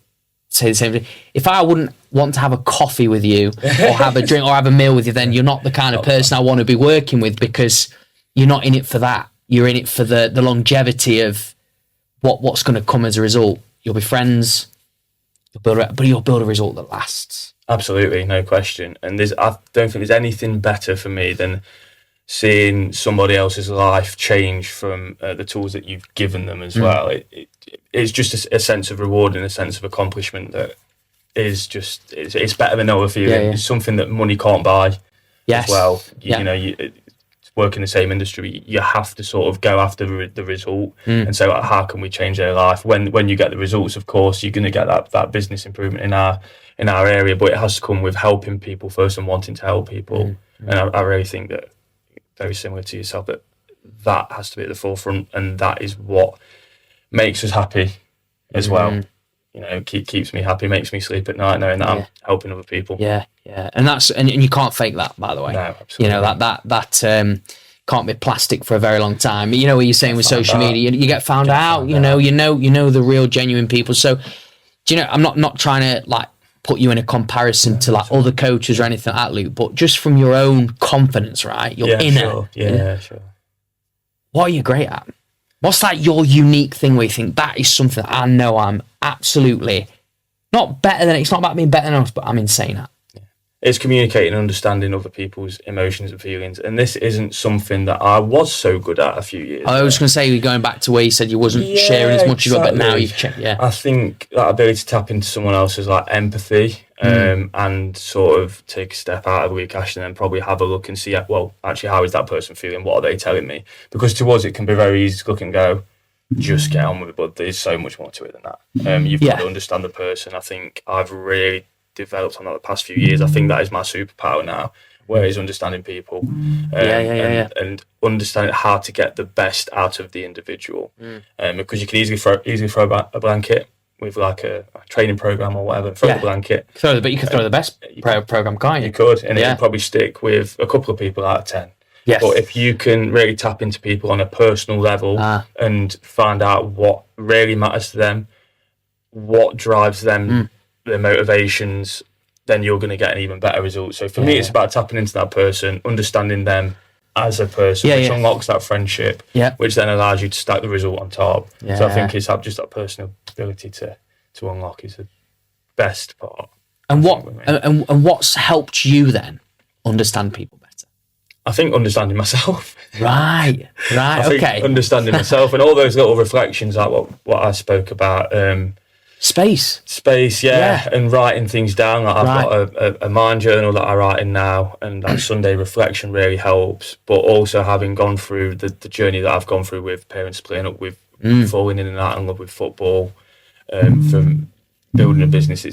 say the same thing. If I wouldn't want to have a coffee with you or have a drink or have a meal with you, then you're not the kind of person I want to be working with, because you're not in it for that. You're in it for the longevity of what's going to come as a result. You'll be friends, but you'll build a result that lasts. Absolutely, no question. And I don't think there's anything better for me than seeing somebody else's life change from the tools that you've given them as well. It's just a sense of reward and a sense of accomplishment that is just, it's better than other feeling. It's something that money can't buy as well. You know, you work in the same industry, you have to sort of go after the result and say, like, how can we change their life? When you get the results, of course, you're going to get that business improvement in our area, but it has to come with helping people first and wanting to help people. And I really think that, very similar to yourself, that has to be at the forefront, and that is what makes us happy as well. You know, keeps me happy, makes me sleep at night knowing that I'm helping other people. And you can't fake that, by the way. No, absolutely. You know, that can't be plastic for a very long time. You know what you're saying with social media, you get found out. You know the real genuine people. So, do you know, I'm not trying to like put you in a comparison to like other coaches or anything like that, Luke, but just from your own confidence, right? Your inner. Sure. What are you great at? What's like your unique thing where you think that is something that I know I'm absolutely not better than? It's not about being better than us, but I'm insane at. It's communicating and understanding other people's emotions and feelings. And this isn't something that I was so good at a few years ago. I was going to say, you're going back to where you said you wasn't sharing as much as you got, but now you've checked. I think that ability to tap into someone else's like empathy and sort of take a step out of Luke Ashton and probably have a look and see, well, actually, how is that person feeling? What are they telling me? Because to us, it can be very easy to look and go, just get on with it, but there's so much more to it than that. You've got to understand the person. I think I've really developed on that the past few years. I think that is my superpower now, where is understanding people and understanding how to get the best out of the individual. Because you can easily throw a blanket with like a training program or whatever, throw the blanket. But you could throw the best program, can't you? You could, and it would probably stick with a couple of people out of 10. Yes. But if you can really tap into people on a personal level and find out what really matters to them, what drives them, their motivations, then you're going to get an even better result. So for me, it's about tapping into that person, understanding them as a person, which unlocks that friendship, which then allows you to stack the result on top. So I think it's just that personal ability to unlock is the best part. And what's helped you then understand people better? I think understanding myself. Right. I think understanding myself and all those little reflections, like what I spoke about. Space, and writing things down. Like I've got a mind journal that I write in now, and that Sunday reflection really helps. But also having gone through the journey that I've gone through with parents splitting up, with falling in and out in love with football, from building a business,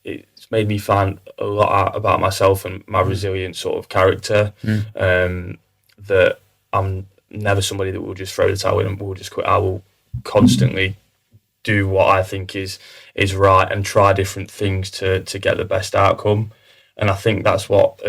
it's made me find a lot out about myself and my resilient sort of character. That I'm never somebody that will just throw the towel in and will just quit. I will constantly do what I think is right and try different things to get the best outcome. And I think that's what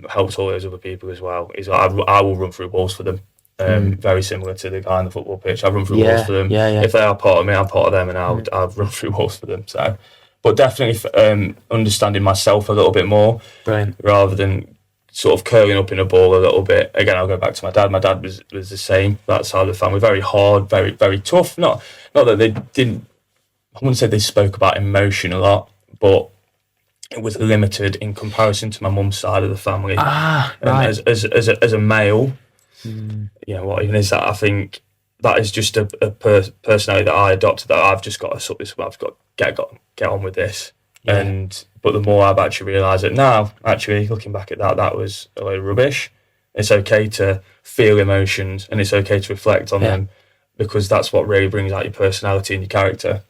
helps all those other people as well. Is I will run through walls for them. Very similar to the guy on the football pitch. I run through walls for them. If they are part of me, I'm part of them, and I'll run through walls for them. So, but definitely understanding myself a little bit more, rather than sort of curling up in a ball a little bit. Again, I'll go back to my dad. My dad was the same. That side of the family, very hard, very, very tough. Not that they didn't. I wouldn't say they spoke about emotion a lot, but it was limited in comparison to my mum's side of the family. Right. And as a male, what even is that? I think that is just a personality that I adopted. That I've just got to sort this. I've got to get on with this. Yeah. But the more I've actually realised it now, actually looking back at that was a load of rubbish. It's okay to feel emotions, and it's okay to reflect on them, because that's what really brings out your personality and your character.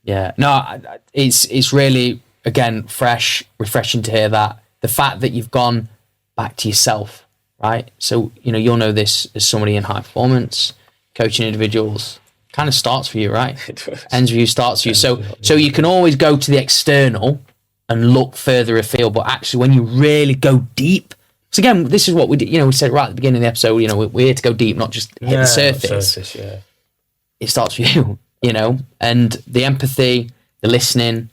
Yeah, no, it's really, again, refreshing to hear that. The fact that you've gone back to yourself, right? So, you'll know this as somebody in high performance, coaching individuals, kind of starts for you, right? It does. Ends with you, starts for you. So you can always go to the external and look further afield, but actually when you really go deep, so again, this is what we did, we said right at the beginning of the episode, we're here to go deep, not just hit the surface. It starts with you. And the empathy, the listening,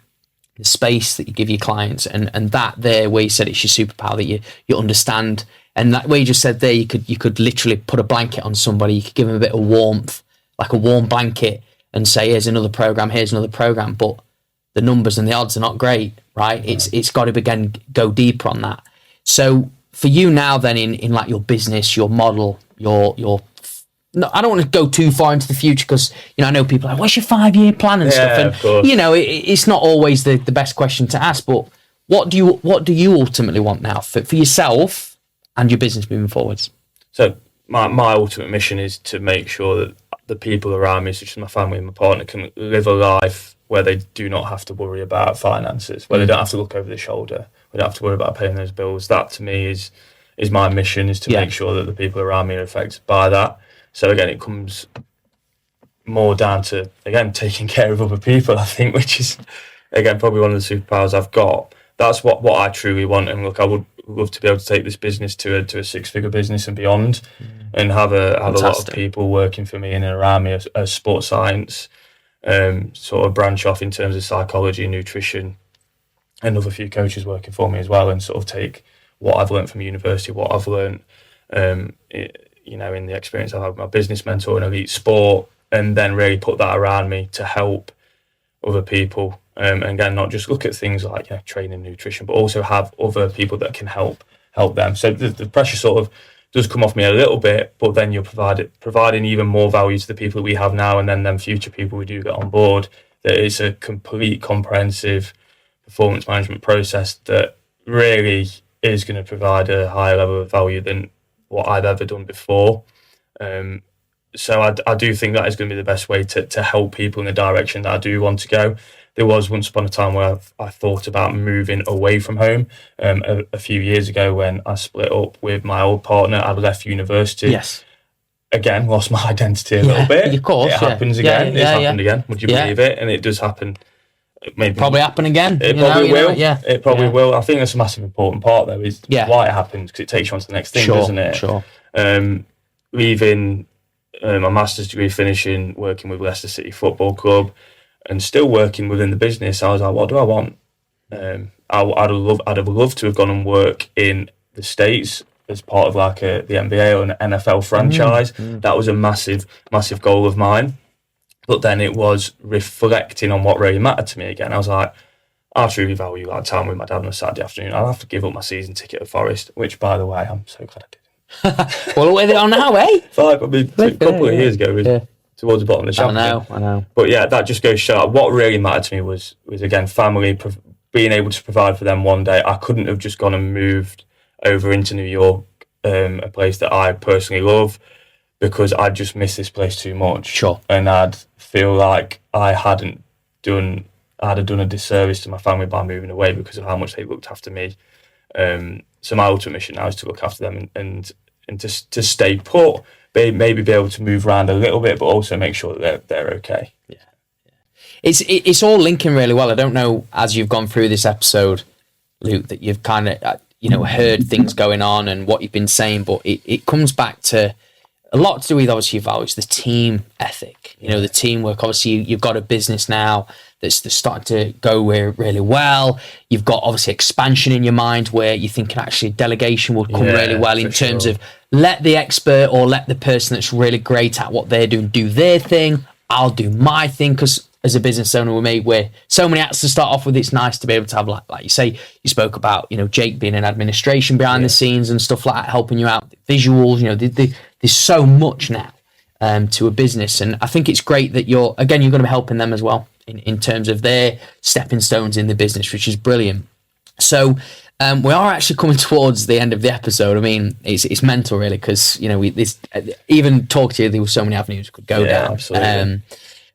the space that you give your clients, and that there where you said it's your superpower, that you understand, and that way you just said there, you could literally put a blanket on somebody, you could give them a bit of warmth, like a warm blanket, and say, here's another program, but the numbers and the odds are not great, right? Yeah. It's got to go deeper on that. So for you now then in like your business, your model, your no, I don't want to go too far into the future, because I know people are like, what's your 5-year plan and stuff, and of course. It's not always the best question to ask, but what do you ultimately want now for yourself and your business moving forwards? So my ultimate mission is to make sure that the people around me, such as my family and my partner, can live a life where they do not have to worry about finances, where they don't have to look over their shoulder, they don't have to worry about paying those bills. That to me is my mission, is to make sure that the people around me are affected by that. So again, it comes more down to, again, taking care of other people, I think, which is, again, probably one of the superpowers I've got. That's what I truly want. And look, I would love to be able to take this business to a 6-figure business and beyond, and have a lot of people working for me and around me as sports science, sort of branch off in terms of psychology, nutrition, and another few coaches working for me as well, and sort of take what I've learned from university, what I've learned, in the experience I've had with my business mentor in elite sport, and then really put that around me to help other people. And again, not just look at things like training, nutrition, but also have other people that can help them. So the pressure sort of does come off me a little bit, but then you're providing even more value to the people that we have now, and then future people we do get on board. That it's a complete, comprehensive performance management process that really is going to provide a higher level of value than what I've ever done before. So I do think that is going to be the best way to help people in the direction that I do want to go. There was once upon a time where I thought about moving away from home. A few years ago, when I split up with my old partner, I left university. Yes. Again, lost my identity a little bit. Of course, it happens again. It's happened again. Would you believe it? And it does happen. Probably happen again. It probably will. It probably will. I think that's a massive important part, though, is why it happens, because it takes you on to the next thing, doesn't it? Sure. Leaving my master's degree, finishing, working with Leicester City Football Club, and still working within the business, I was like, what do I want? I'd have loved to have gone and work in the States as part of like the NBA or an NFL franchise. That was a massive, massive goal of mine. But then it was reflecting on what really mattered to me again. I was like, I truly value like time with my dad on a Saturday afternoon. I'll have to give up my season ticket at Forest, which, by the way, I'm so glad I didn't. Well, where they are now, eh? A couple of years ago, towards the bottom of the championship. I know. But yeah, that just goes to show what really mattered to me was again family, being able to provide for them one day. I couldn't have just gone and moved over into New York, a place that I personally love, because I'd just miss this place too much. Sure. And I'd feel like I'd have done a disservice to my family by moving away because of how much they looked after me. So my ultimate mission now is to look after them and to stay put, maybe be able to move around a little bit, but also make sure that they're okay. Yeah. It's all linking really well. I don't know, as you've gone through this episode, Luke, that you've kind of heard things going on and what you've been saying, but it comes back to a lot to do with obviously your values, the team ethic, the teamwork. Obviously, you've got a business now that's starting to go really well. You've got obviously expansion in your mind where you're thinking actually delegation would come really well in terms of let the expert or let the person that's really great at what they're doing do their thing. I'll do my thing, because as a business owner, we're so many hats to start off with. It's nice to be able to have, like you say, you spoke about, Jake being in administration behind the scenes and stuff like that, helping you out, visuals, there's so much now to a business. And I think it's great that you're going to be helping them as well in terms of their stepping stones in the business, which is brilliant. So we are actually coming towards the end of the episode. I mean, it's mental really, because, even talk to you, there were so many avenues could go down. Absolutely.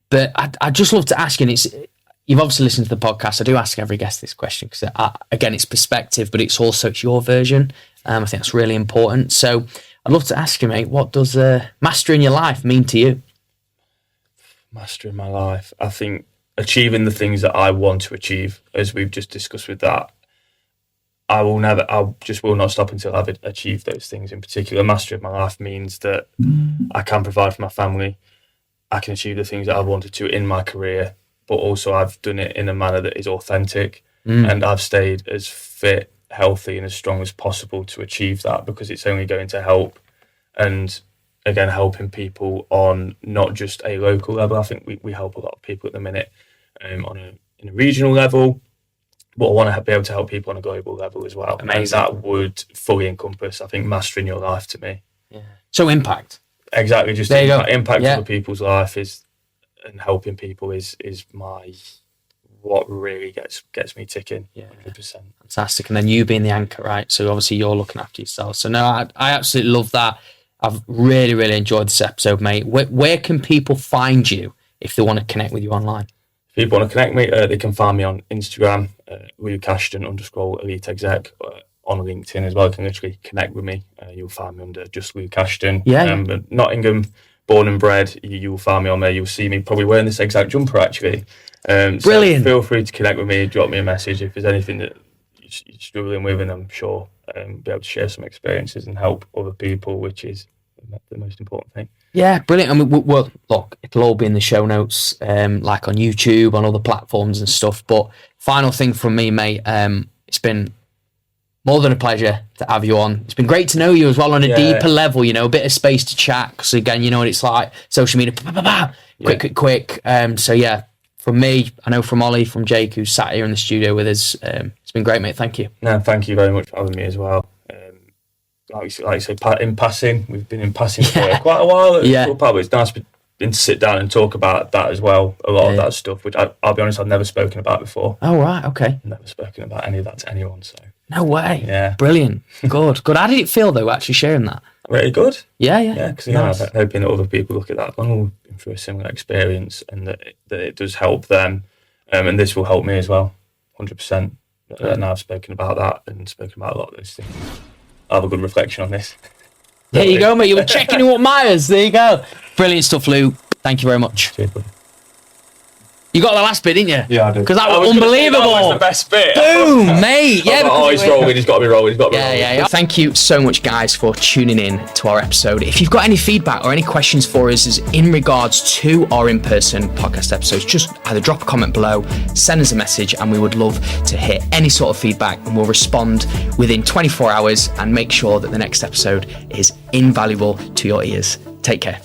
But I'd just love to ask you, and you've obviously listened to the podcast. I do ask every guest this question because, again, it's perspective, but it's your version. I think that's really important. So I'd love to ask you, mate, what does mastering your life mean to you? Mastering my life, I think achieving the things that I want to achieve, as we've just discussed with that. I just will not stop until I've achieved those things. In particular, mastering my life means that I can provide for my family. I can achieve the things that I've wanted to in my career, but also I've done it in a manner that is authentic, and I've stayed as fit, healthy, and as strong as possible to achieve that, because it's only going to help. And again, helping people on not just a local level. I think we help a lot of people at the minute in a regional level, but I want to be able to help people on a global level as well. Amazing. And that would fully encompass, I think, mastering your life to me. Yeah. So impact. Exactly, just impact other people's life and helping people is what really gets me ticking. 100%. Fantastic. And then you being the anchor, right? So obviously you're looking after yourself. So no, I absolutely love that. I've really, really enjoyed this episode, mate. Where can people find you if they want to connect with you online? If people want to connect me, they can find me on Instagram, Luke Ashton _elite exec. On LinkedIn as well, you can literally connect with me. You'll find me under just Luke Ashton. Nottingham, born and bred. You'll find me on there. You'll see me probably wearing this exact jumper actually. Brilliant. So feel free to connect with me. Drop me a message if there's anything that you're struggling with, and I'm sure be able to share some experiences and help other people, which is the most important thing. Yeah, brilliant. I mean, well, look, it'll all be in the show notes, like on YouTube, on other platforms and stuff. But final thing from me, mate, it's been more than a pleasure to have you on. It's been great to know you as well on a deeper level, a bit of space to chat. Because again, you know what it's like, social media, quick. So from me, I know from Ollie, from Jake, who's sat here in the studio with us, it's been great, mate. Thank you. No, thank you very much for having me as well. Like you say, in passing, we've been in passing for quite a while. But it's nice to sit down and talk about that as well. A lot of that stuff, which I'll be honest, I've never spoken about before. Oh, right, okay. Never spoken about any of that to anyone, so. No way. Yeah. Brilliant. Good. How did it feel, though, actually sharing that? Really good. Yeah, because I'm hoping that other people look at that and been through a similar experience, and that it does help them, and this will help me as well, 100%. Now I've spoken about that and spoken about a lot of those things. I'll have a good reflection on this. There you go, mate. You were checking in what matters. There you go. Brilliant stuff, Luke. Thank you very much. Cheers, buddy. You got the last bit, didn't you? Yeah, I did. Because that was unbelievable. That was the best bit. Boom, mate. Yeah. He's rolling. He's got to be rolling. Yeah. Thank you so much, guys, for tuning in to our episode. If you've got any feedback or any questions for us in regards to our in-person podcast episodes, just either drop a comment below, send us a message, and we would love to hear any sort of feedback, and we'll respond within 24 hours and make sure that the next episode is invaluable to your ears. Take care.